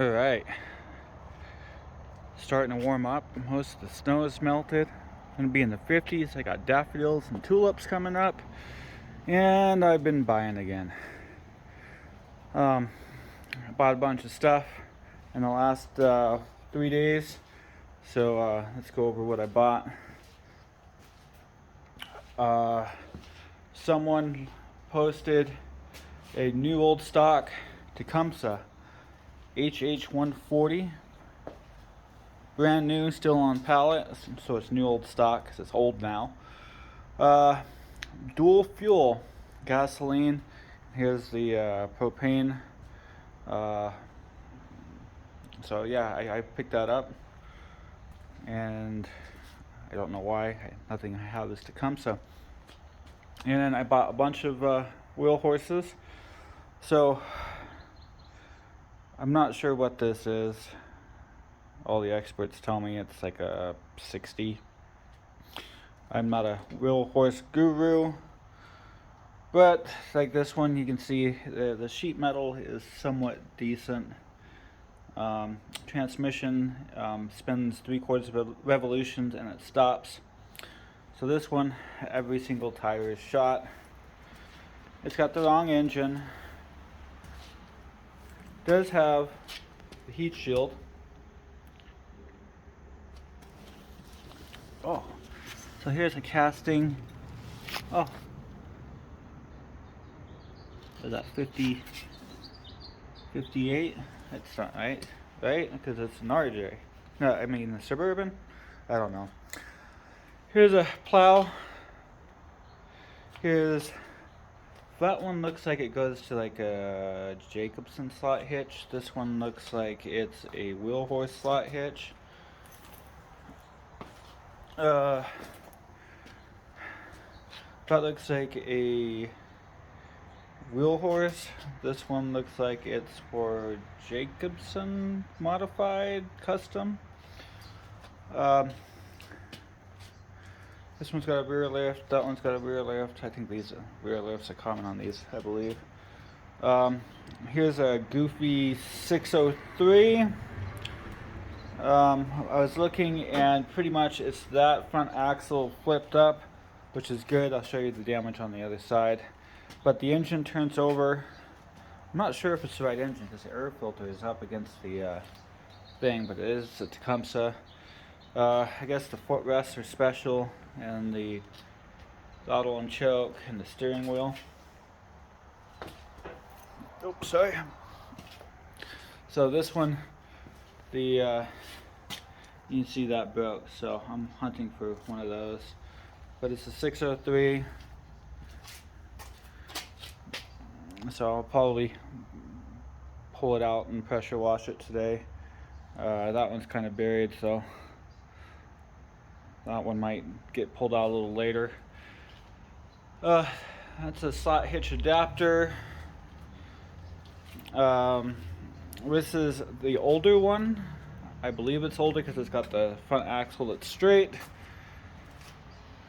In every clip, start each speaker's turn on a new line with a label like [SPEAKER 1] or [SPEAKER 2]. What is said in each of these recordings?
[SPEAKER 1] Alright, starting to warm up. Most of the snow is melted. Gonna be in the 50s. I got daffodils and tulips coming up, and I've been buying again. I bought a bunch of stuff in the last 3 days, so let's go over what I bought. Someone posted a new old stock Tecumseh HH140, brand new, still on pallet, so it's new old stock because it's old now. Dual fuel gasoline. Here's the propane. So yeah, I picked that up, and I don't know why. Nothing I have is Tecumseh. And then I bought a bunch of Wheelhorses. So I'm not sure what this is. All the experts tell me it's like a 60. I'm not a Wheelhorse guru, but like this one, you can see the sheet metal is somewhat decent. Transmission spins 3/4 of a revolutions and it stops. So this one, every single tire is shot. It's got the wrong engine. It does have the heat shield. Oh, so here's a casting. Oh, is that 50, 58? That's not right, right? Because it's an RJ. No, I mean the Suburban. I don't know. Here's a plow. Here's that one. Looks like it goes to like a Jacobson slot hitch. This one looks like it's a Wheelhorse slot hitch. That looks like a Wheelhorse. This one looks like it's for Jacobson modified custom. This one's got a rear lift. That one's got a rear lift. I think these rear lifts are common on these, I believe. Here's a goofy 603. I was looking, and pretty much it's that front axle flipped up, which is good. I'll show you the damage on the other side. But the engine turns over. I'm not sure if it's the right engine because the air filter is up against the thing, but it is a Tecumseh. I guess the footrests are special, and the throttle and choke, and the steering wheel. Oops, sorry. So this one, you can see that broke, so I'm hunting for one of those. But it's a 603, so I'll probably pull it out and pressure wash it today. That one's kind of buried, so that one might get pulled out a little later. That's a slot hitch adapter. This is the older one. I believe it's older because it's got the front axle that's straight,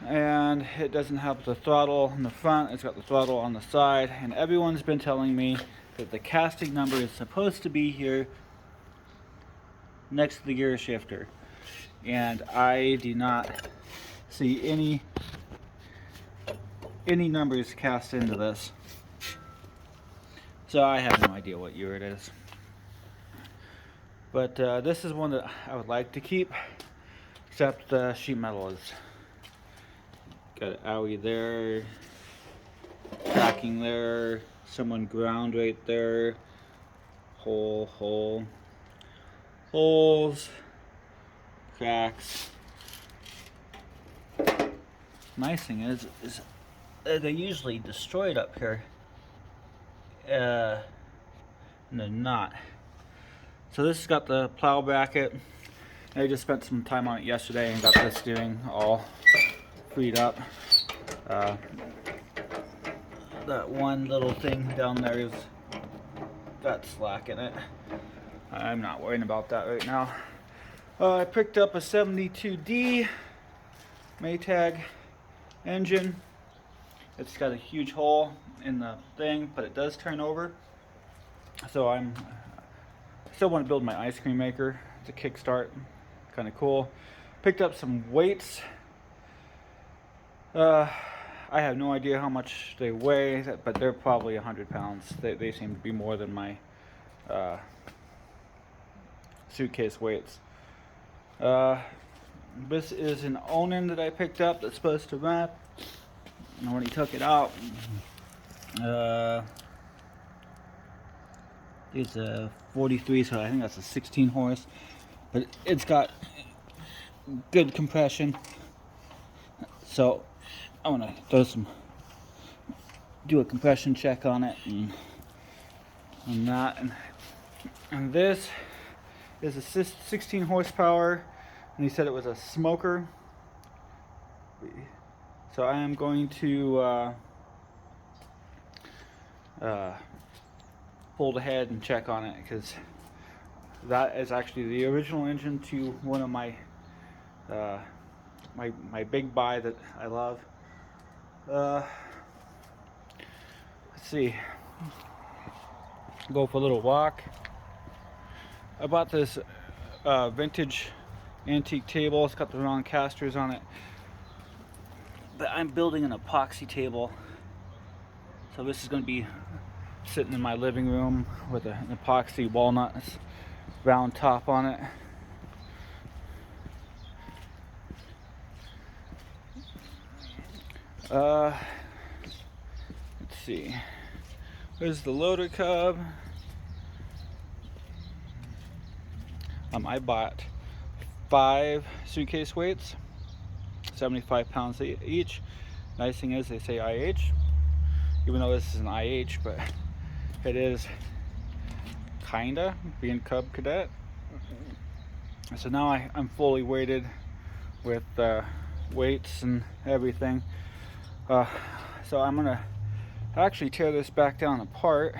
[SPEAKER 1] and it doesn't have the throttle in the front. It's got the throttle on the side, and everyone's been telling me that the casting number is supposed to be here next to the gear shifter, and I do not see any numbers cast into this, so I have no idea what year it is. But this is one that I would like to keep, except the sheet metal is got an owie there, cracking there, someone ground right there, hole, holes, cracks. Nice thing is they're usually destroyed up here, and they're not. So this has got the plow bracket. I just spent some time on it yesterday and got this steering all freed up. That one little thing down there is got slack in it. I'm not worrying about that right now. I picked up a 72D Maytag engine. It's got a huge hole in the thing, but it does turn over. So I'm Still want to build my ice cream maker. It's a kickstart, kind of cool. Picked up some weights. I have no idea how much they weigh, but they're probably 100 pounds. They seem to be more than my suitcase weights. This is an Onan that I picked up that's supposed to wrap. And when he took it out, it's a 43, so I think that's a 16 horse. But it's got good compression. So I want to do a compression check on it and that. And this is a 16 horsepower, and he said it was a smoker. So I am going to pull ahead and check on it, because that is actually the original engine to one of my my big buy that I love. Let's see. Go for a little walk. I bought this vintage antique table. It's got the wrong casters on it, but I'm building an epoxy table, so this is going to be sitting in my living room with an epoxy walnut round top on it. Let's see. There's the loader cub. I bought 5 suitcase weights, 75 pounds each. Nice thing is they say IH, even though this is an IH, but it is kinda being Cub Cadet. So now I'm fully weighted with weights and everything. So I'm gonna actually tear this back down apart,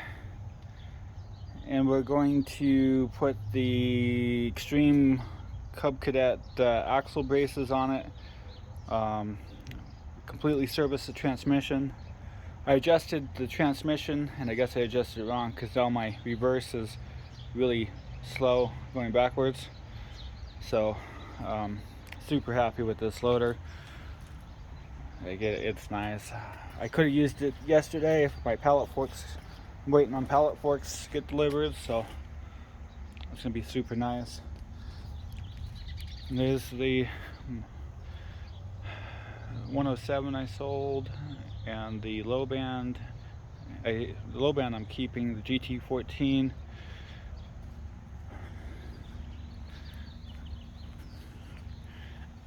[SPEAKER 1] and we're going to put the Extreme Cub Cadet axle braces on it, completely service the transmission. I adjusted the transmission, and I guess I adjusted it wrong, because now my reverse is really slow going backwards. So super happy with this loader. It's nice. I could have used it yesterday if my pallet forks, I'm waiting on pallet forks to get delivered, so it's gonna be super nice. And there's the 107 I sold, and the low band. The low band I'm keeping, the GT14.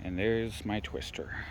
[SPEAKER 1] And there's my twister.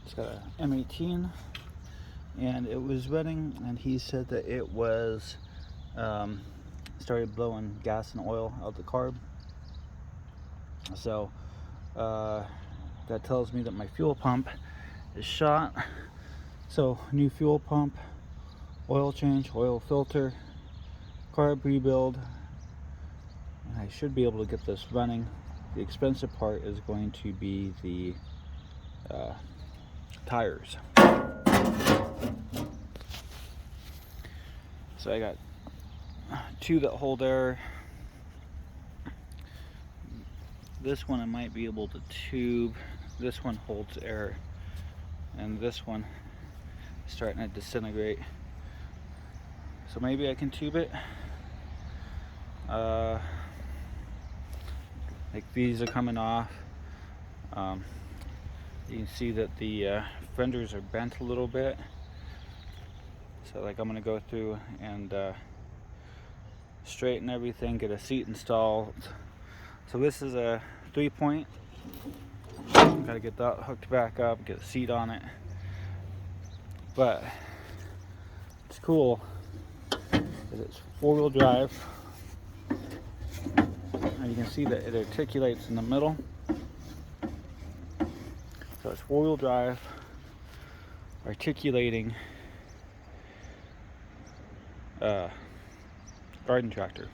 [SPEAKER 1] It's got a M18, and it was running, and he said that it was started blowing gas and oil out the carb. So that tells me that my fuel pump is shot. So new fuel pump, oil change, oil filter, carb rebuild, and I should be able to get this running. The expensive part is going to be the tires. So I got 2 that hold air. This one I might be able to tube. This one holds air, and this one is starting to disintegrate. So maybe I can tube it. Like these are coming off. You can see that the fenders are bent a little bit. So like I'm gonna go through and straighten everything, get a seat installed. So this is a 3-point. Gotta get that hooked back up, get a seat on it. But it's cool because it's 4-wheel drive. And you can see that it articulates in the middle. So it's 4-wheel drive, articulating garden tractor.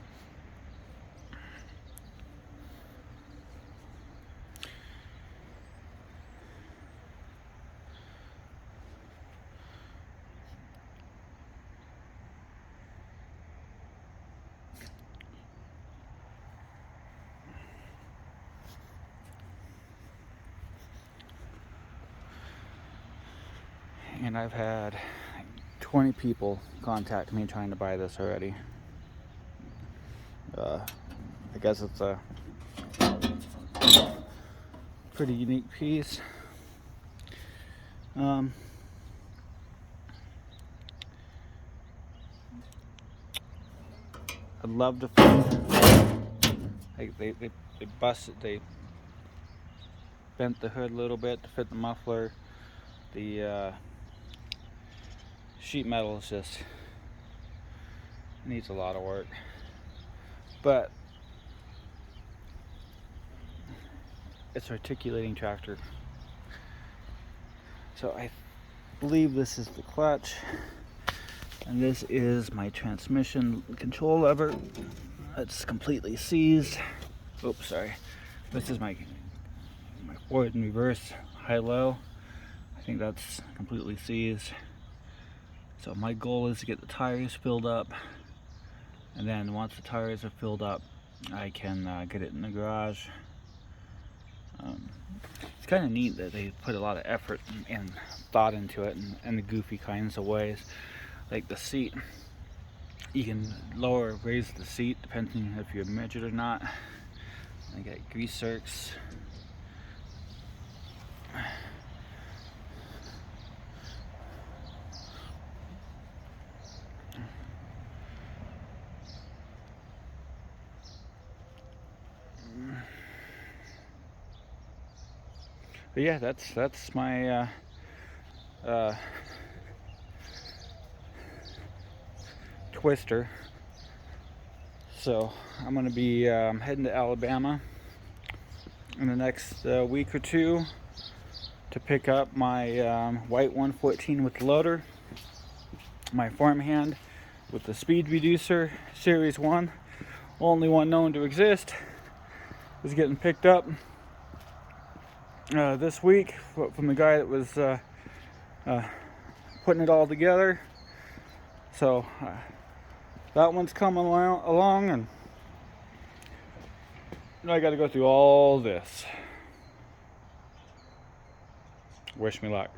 [SPEAKER 1] And I've had 20 people contact me trying to buy this already. I guess it's a pretty unique piece. I'd love to fit. They busted, they bent the hood a little bit to fit the muffler. The sheet metal is just needs a lot of work, but it's articulating tractor. So I believe this is the clutch, and this is my transmission control lever. It's completely seized. Oops, sorry. This is my forward and reverse high-low. I think that's completely seized. So my goal is to get the tires filled up, and then once the tires are filled up, I can get it in the garage. It's kind of neat that they put a lot of effort and thought into it in the goofy kinds of ways. Like the seat, you can lower or raise the seat depending if you're midget or not. I got grease zerks. But yeah, that's my twister. So I'm gonna be heading to Alabama in the next week or two to pick up my white 114 with the loader, my farmhand with the speed reducer series 1, only one known to exist, is getting picked up this week from the guy that was putting it all together. So that one's coming along, and now I got to go through all this. Wish me luck.